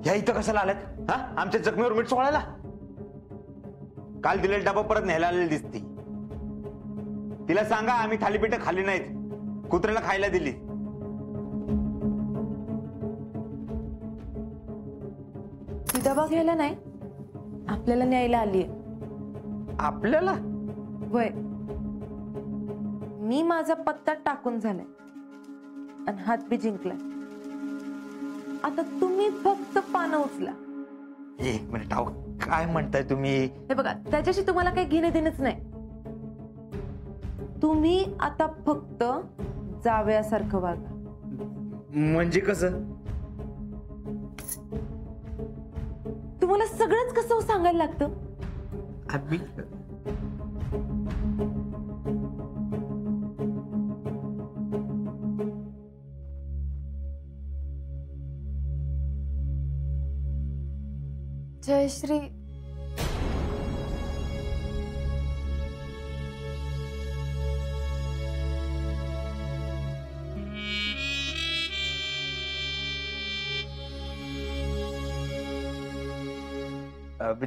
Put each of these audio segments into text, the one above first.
ह्या इथं कशाला आल्यात? हा, आमच्या जखमीवर मीठ सोडायला? काल दिलेला डबा परत न्यायला आलेली दिसती. तिला सांगा आम्ही थालीपीठ खाल्ली नाहीत, कुत्र्याला खायला दिली. ती डबा घ्यायला नाही, आपल्याला न्यायला आलीये. आपल्याला? वय, मी माझा पत्ता टाकून झालाय आणि हात बी जिंकलाय. आता तुम्ही फक्त पानं उचला. एक मिनिट, अहो काय म्हणताय तुम्ही? हे बघा, त्याच्याशी तुम्हाला काही घेणे देणंच नाही. तुम्ही आता फक्त जावयासारखं वागा. म्हणजे कसं? तुम्हाला सगळंच कसं सांगायला लागतं? आम्ही जयश्री,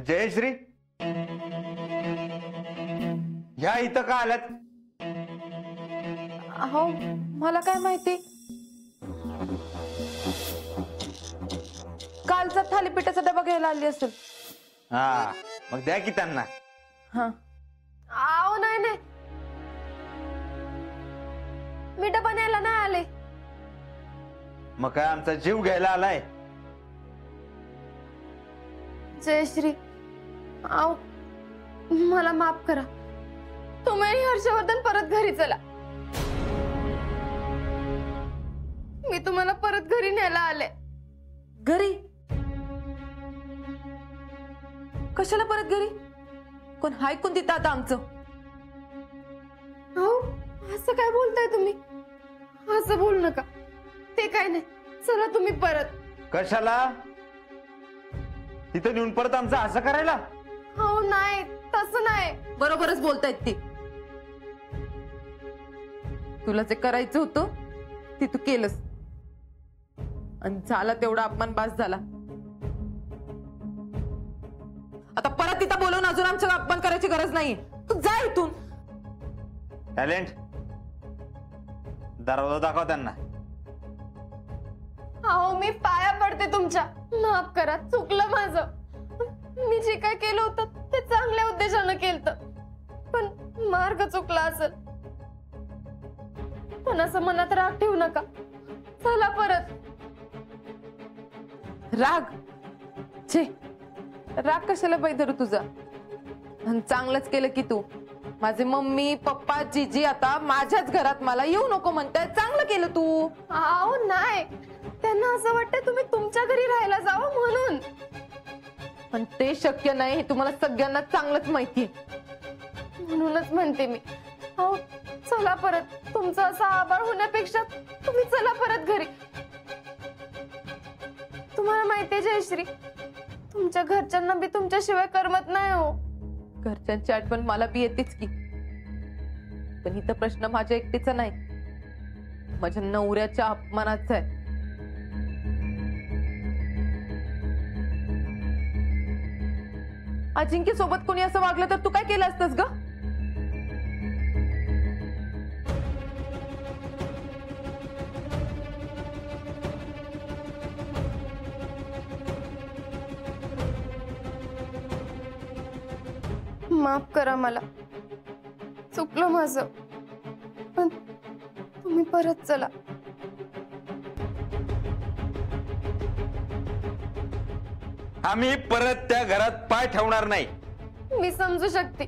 जयश्री, ह्या इथं का आल्यात? अहो, मला काय माहिती. कालचा थालीपीठाचा डबा घ्यायला आली असेल. हा, मग द्या की त्यांना. हा, आओ नाही नाही, मी डबा न्यायला नाही आले. मग काय आमचा जीव घ्यायला आलाय? जयश्री, आओ मला माफ करा. तुम्ही आणि हर्षवर्धन परत घरी चला. मी तुम्हाला परत घरी न्यायला आले. घरी? कशाला परत घरी? कोण हाय कोण तिथं आता आमचं? हो, असं काय बोलताय तुम्ही? असं बोलू नका. ते काय नाही, चला तुम्ही परत. कशाला? तिथं नेऊन परत आमचं असं करायला? हो नाही, तसं नाही. बरोबरच बोलतायत ती. तुला जे करायचं होतं ते तू केलंस, आणि झाला तेवढा अपमान बास झाला. आता परत तिथं बोलवून अजून आमचा अपमान करायची गरज नाही. तू जा इथून. टॅलेंट, दरवाजा दाखव त्यांना. अहो मी पाया पडते तुमच्या, माफ करा. चुकलं माझं. मी जे काय केलं होतं ते चांगल्या उद्देशानं केलं, पण मार्ग चुकला असेल. पण असं मनात राग ठेवू नका. चला परत. राग? छे, राग कशाला पाहिजे धरू तुझा? आणि चांगलंच केलं की तू. माझे मम्मी पप्पा जीजी आता माझ्याच घरात मला येऊ नको म्हणताय. चांगलं केलं तू. अहो नाही, त्यांना असं वाटतंय तुम्ही तुमच्या घरी राहायला जावं म्हणून. पण ते शक्य नाही हे तुम्हाला सगळ्यांना चांगलंच माहितीये. म्हणूनच म्हणते मी. अहो चला परत. तुमचं असं आभाळ होण्यापेक्षा तुम्ही चला परत घरी. तुम्हाला माहितीये जयश्री, तुमच्या घरच्यांना बी तुमच्याशिवाय करमत नाही हो. घरच्यांची आठवण मला बी येतेच की, पण इथं प्रश्न माझ्या एकटीचा नाही, माझ्या नवऱ्याच्या अपमानाचा आहे. अजिंक्य सोबत कोणी असं वागलं तर तू काय केलं असतंस ग? माफ करा मला, चुकलं माझं. पण तुम्ही परत चला. आम्ही परत त्या घरात पाय ठेवणार नाही. मी समजू शकते,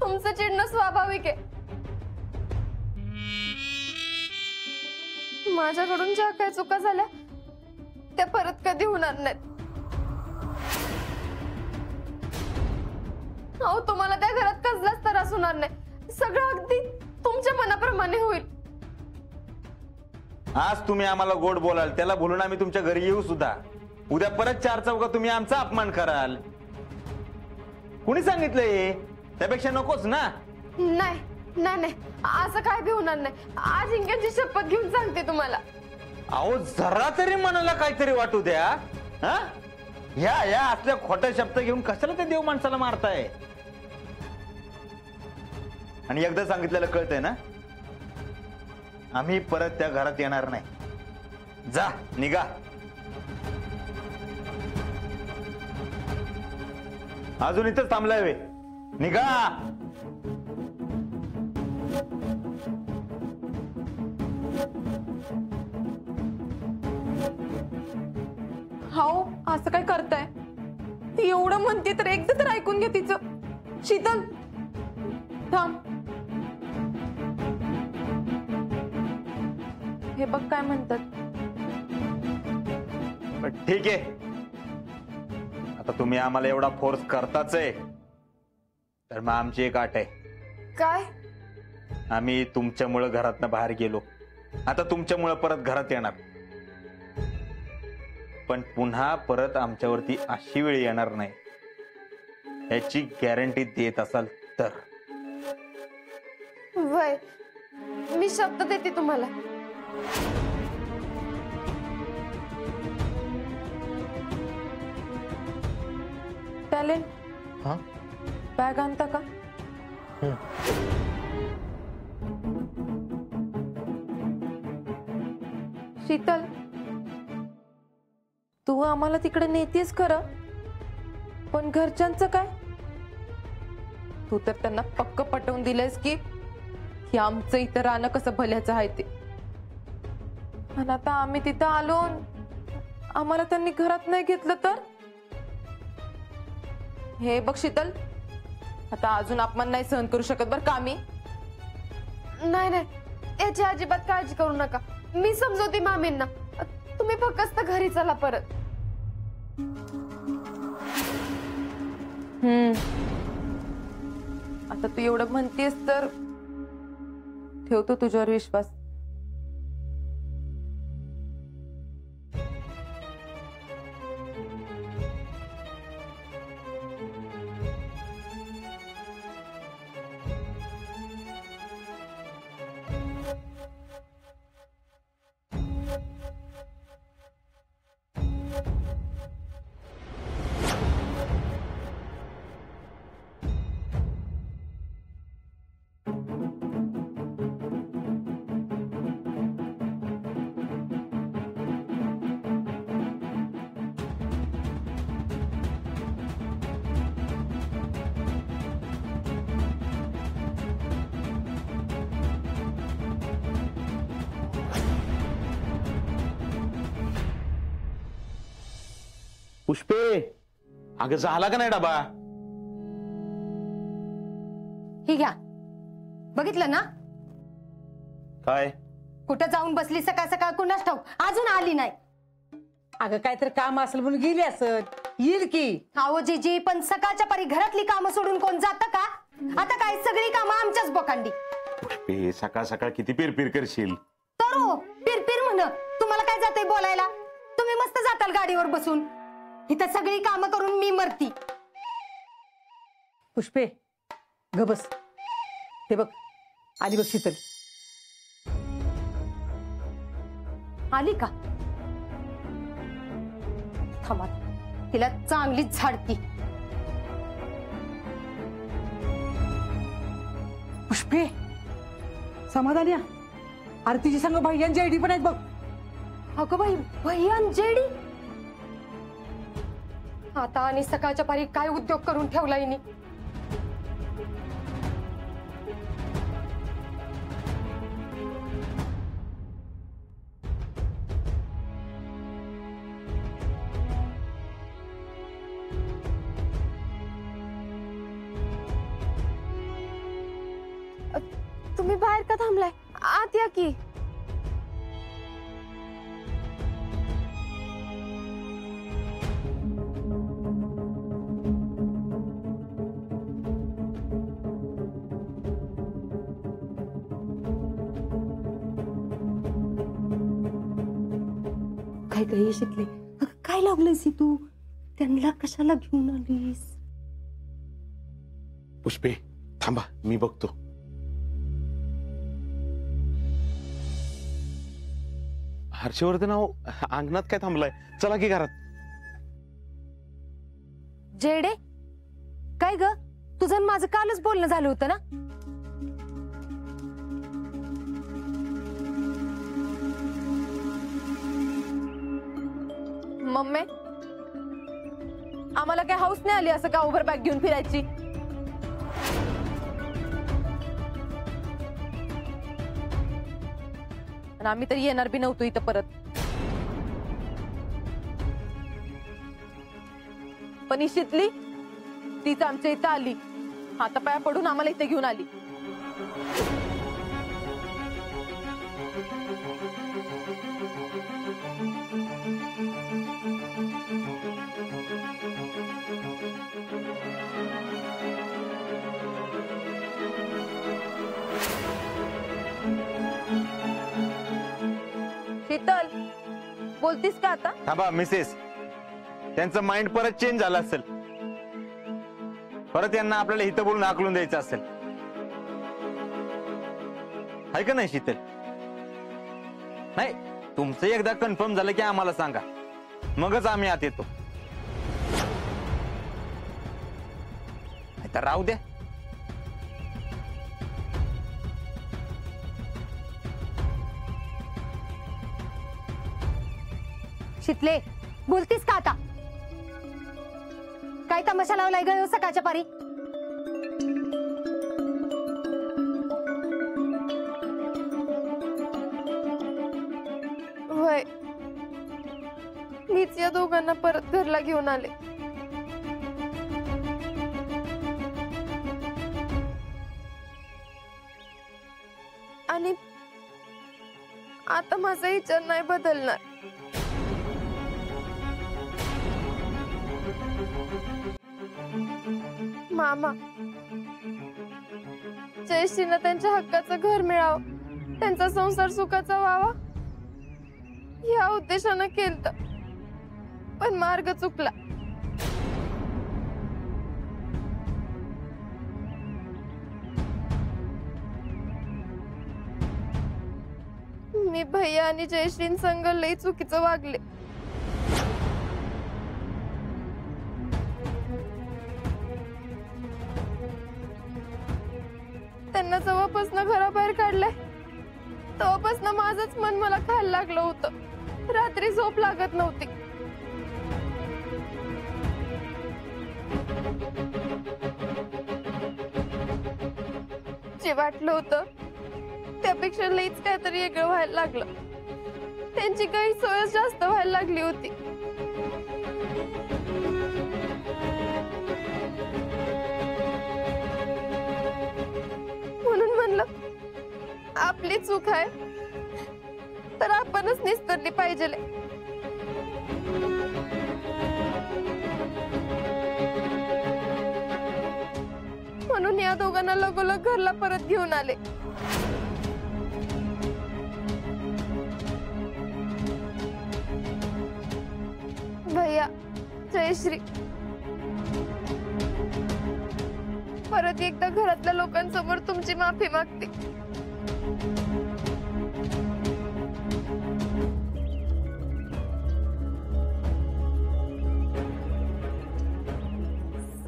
तुमचं चिडणं स्वाभाविक आहे. माझ्याकडून ज्या काही चुका झाल्या त्या परत कधी होणार नाहीत. अहो तुम्हाला त्या घरात कसलाच त्रास होणार नाही. सगळं अगदी तुमच्या मनाप्रमाणे होईल. आज तुम्ही आम्हाला गोड बोलाल, त्याला बोलून आम्ही तुमच्या घरी येऊ सुद्धा. उद्या परत चार चौका तुम्ही आमचा अपमान कराल. कुणी सांगितलंय? त्यापेक्षा नकोच ना. नाही नाही नाही, असं काय बी होणार नाही. आज इंग्यांची शपथ घेऊन सांगते तुम्हाला. अहो जरा तरी मनाला काहीतरी वाटू द्या. हा, ह्या असल्या खोट्या शब्द घेऊन कशाला ते देव माणसाला मारताय? आणि एकदा सांगितलेलं कळतंय ना, आम्ही परत त्या घरात येणार नाही. जा, निघा. अजून इथंच थांबलाय वे? निघा. हाओ, असं काय करताय? ती एवढं म्हणते तर एकदा तर ऐकून घे तिचं. शीतल, थांब. हे बघ काय म्हणतात. पण ठीक आहे, आता तुम्ही आम्हाला एवढा फोर्स करताच आहे, तर मग आमची एक अट आहे. काय? आम्ही तुमच्यामुळे घरातनं बाहेर गेलो, आता तुमच्यामुळे परत घरात येणार, पण पुन्हा परत आमच्यावरती अशी वेळ येणार नाही, याची गॅरंटी देत असाल तर. वय, मी शब्द देते तुम्हाला. टॅलेंट, हा? बॅग आणता का? शीतल, तू आम्हाला तिकडे नेतेस खरं, पण घरच्यांचं काय? तू तर त्यांना पक्क पटवून दिलंयस की आमचं इथं राहणं कसं भल्याचं आहे ते. आणि आता आम्ही तिथं आलो, आम्हाला त्यांनी घरात नाही घेतलं तर? हे बघ शीतल, आता अजून अपमान नाही सहन करू शकत बरं का आम्ही. नाही नाही, याची अजिबात काळजी करू नका. मी समजवते मामींना. तुम्ही फक्त घरी चला परत. आता तू एवढं म्हणतेस तर ठेवतो तुझ्यावर विश्वास. पुष्पे, अगं झाला का नाही डबा? ही घ्या. बघितलं ना काय? कुठं जाऊन बसली सकाळ सकाळ, कुणास ठाऊक अजून आली नाही. अगं काहीतरी काम असेल म्हणून गेली असत, येईल की. अहो जीजी, पण सकाळच्या परी घरातली कामं सोडून कोण जातं का? आता काय सगळी कामं आमच्याच बोकांडी. पुष्पे, सकाळ सकाळ किती पिरपिर करशील? तर हो, पिरपिर म्हण. तुम्हाला काय जातंय बोलायला? तुम्ही मस्त जाताल गाडीवर बसून. इथं सगळी कामं करून मी मरती. पुष्पे ग बस. ते बघ आली बघ शीतल. आली का? थांबा, तिला चांगलीच झाडती. पुष्पे समाधान या. अरे तिची संग भैयांची आयडी पण आहेत बघ. अगं बाई, भैयान जेडी. आता आणि सकाळच्या पारी काय उद्योग करून ठेवला हिने. तुम्ही बाहेर का थांबलाय? आत या की. काय काय शिकले? काय लागलंयस तू? त्यांना कशाला घेऊन आलीस? पुष्पे थांबा, मी बघतो. हर्षवर्धन अंगणात काय थांबलाय? चला की घरात. जेडे काय ग, तुझं आणि माझं कालच बोलणं झालं होतं ना? मम्मी, आम्हाला काय हाऊस नाही आली असं का ओव्हर बॅग घेऊन फिरायची? आणि आम्ही तरी येणार बी नव्हतो इथं परत. पण ही शितली तीच आमच्या इथं आली, हातापाया पडून आम्हाला इथे घेऊन आली. शीतल, बोलतीस का आता? थांबा मिसेस, त्यांचं माइंड परत चेंज झालं असेल, परत यांना आपल्याला इथं बोलून हाकलून द्यायचं असेल, आहे का नाही शीतल? नाही, तुमचं एकदा कन्फर्म झालं की आम्हाला सांगा, मगच आम्ही आत येतो. आता राहू द्या. शितले, बोलतीस का आता? काय तमाशा लावलाय ग सकाळच्या पारी? होय, मीच या दोघांना परत घरला घेऊन आले. आणि आता माझा विचार नाही बदलणार. मामा, जयश्रीला त्यांच्या हक्काचं घर मिळावं, त्यांचा संसार सुखाचा व्हावा या उद्देशानं केलत, पण मार्ग चुकला. मी भैया आणि जयश्रीन संग लई चुकीचं वागले. त्यांना जेव्हापासनं घराबाहेर काढलंय तेव्हापासनं माझंच मन मला खायला लागलं होतं. रात्री झोप लागत नव्हती. जे वाटलं होतं त्यापेक्षा लईच काहीतरी वेगळं व्हायला लागलं. त्यांची गैरसोयच जास्त व्हायला लागली होती. म्हणून म्हणलं आपली चूक आहे तर आपणच निस्तरली पाहिजे. म्हणून या दोघांना लगोलग घरला परत घेऊन आले. भैया, जयश्री, परत एकदा घरातल्या लोकांसमोर तुमची माफी मागते.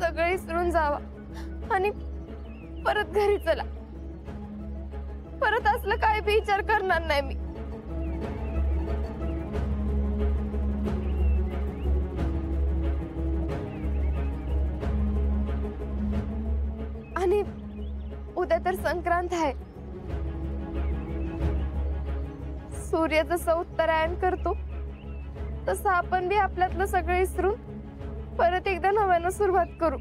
सगळे विसरून जावा आणि परत घरी चला. परत असलं काय बी विचार करणार नाही मी. आणि उद्या तर संक्रांत आहे. सूर्य जसं उत्तरायण करतो तसं आपण बी आपल्यातलं सगळं विसरून परत एकदा नव्यानं सुरुवात करू.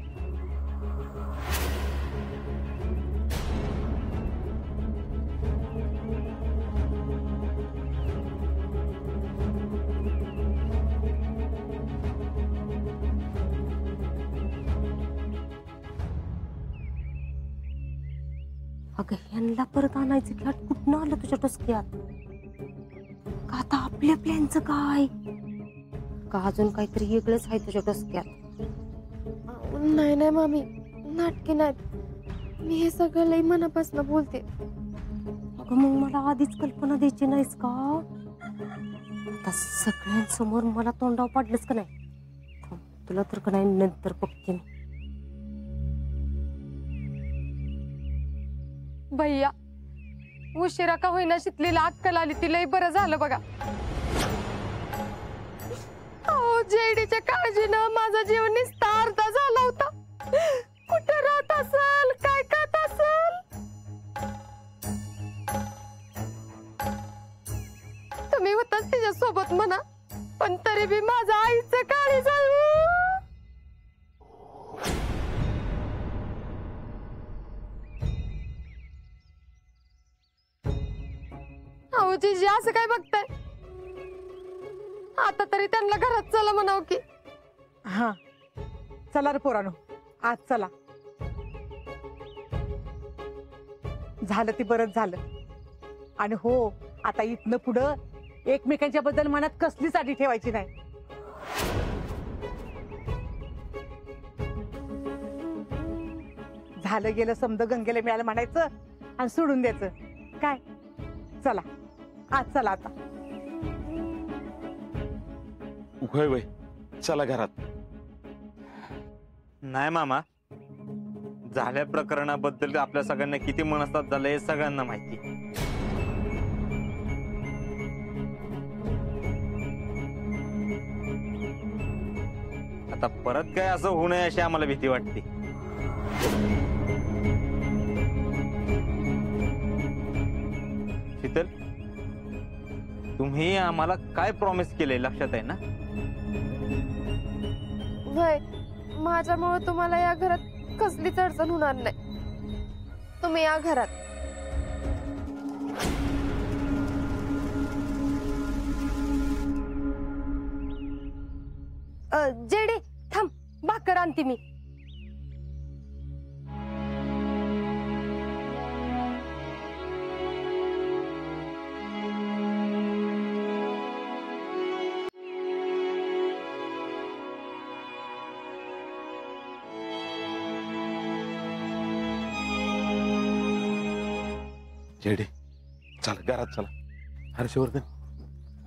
अगं, यांना परत आणायचं की कुठनं आलं तुझ्या डोसक्यात? का आता आपल्या प्लॅनचं काय? का अजून काहीतरी वेगळंच आहे तुझ्या डोसक्यात? नाही नाही मामी, नाटकी नाहीत. मी हे सगळं लई मनापासून बोलते. अगं, मग मला आधीच कल्पना द्यायची नाहीस का? आता सगळ्यांसमोर मला तोंडाव पाडलंच का नाही? तुला तर का नाही नंतर बघते मी. भैया उशिरा का होईना शितलीला अक्कल आली तिलाही बरं झालं बघा. अहो जेडीच्या काळजीनं माझा जीव निस्ता अर्धा झाला होता. कुठे राहत असेल काय खात असेल. तुम्ही होताच तिच्या सोबत म्हणा पण तरी बी माझा आईचं काळी जाऊ. अहो जीजी असं काय बघताय. आता तरी त्यांना घरात चला म्हणाव की. हा चला रे पोरानो आज चला. झालं ते बरंच झालं. आणि हो आता इथनं पुढं एकमेकांच्या बद्दल मनात कसलीच आठी ठेवायची नाही. झालं गेलं समद गंगेला मिळालं म्हणायचं आणि सोडून द्यायचं काय. चला आज चला आता. होय वय चला घरात. नाही मामा, झाल्या प्रकरणाबद्दल आपल्या सगळ्यांना किती मनस्ताप झालं हे सगळ्यांना माहिती. आता परत काय असं होऊ नये अशी आम्हाला भीती वाटते. शीतल, तुम्ही आम्हाला काय प्रॉमिस केलंय लक्षात आहे ना? वय माझ्यामुळे तुम्हाला या घरात कसलीच अडचण होणार नाही. तुम्ही या घरात. जेडी थांब भाकर आणते मी. जेडी चला घरात चला. हर्षवर्धन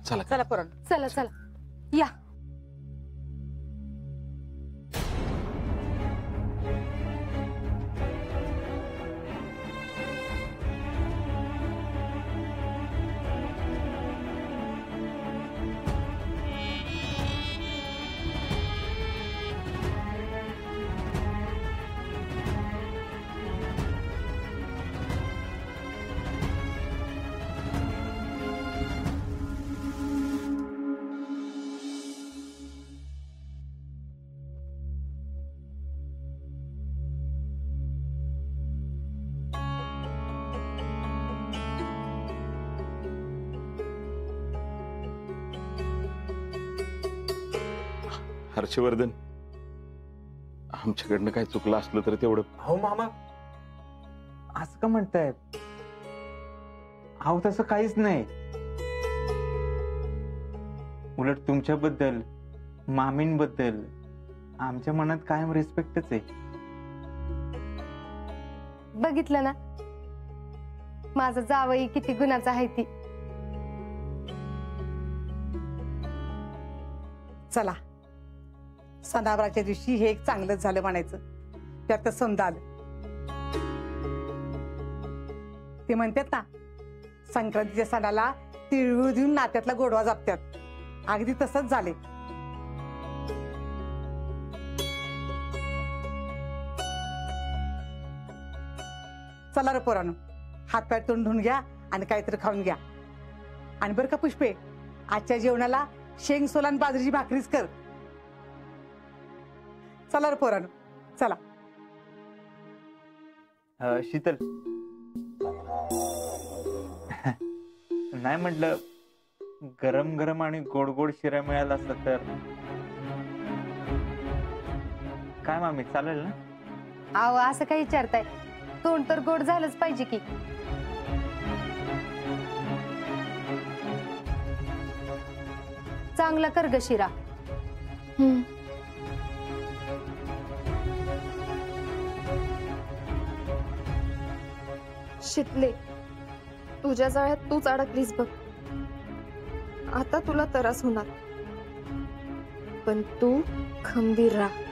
चला. चला पोरानो. चला चला या. हर्षवर्धन आमच्याकडनं काय चुकलं असलं तर तेवढं. हो मामा, असं का म्हणताय? अहो तसं काहीच नाही. उलट तुमच्याबद्दल मामींबद्दल आमच्या मनात कायम रिस्पेक्टच आहे. बघितलं ना माझा जावई किती गुणाचा आहे ती. चला सणावाराच्या दिवशी हे एक चांगलंच झालं म्हणायचं. त्यात समजा आलं. ते म्हणतात ना संक्रांतीच्या सणाला तिळगुळ देऊन नात्यातला गोडवा जपतात. अगदी तसंच झाले. चला रे पोरानो हातपाय तोंड धुवून घ्या आणि काहीतरी खाऊन घ्या. आणि बरं का पुष्पे, आजच्या जेवणाला शेंग सोलान बाजरीची भाकरीच कर. चला रे पोरानो चला. शीतल, नाही म्हटलं गरम गरम आणि गोड गोड शिरा मिळाला असलं तर काय मामी, चालेल ना? अहो असं काही विचारताय. तोंड तर गोड झालंच पाहिजे की. चांगला कर ग शिरा. शितले तुझ्या जाळ्यात तूच अडकलीस बघ. आता तुला त्रास होणार. पण तू खंबीर राहा.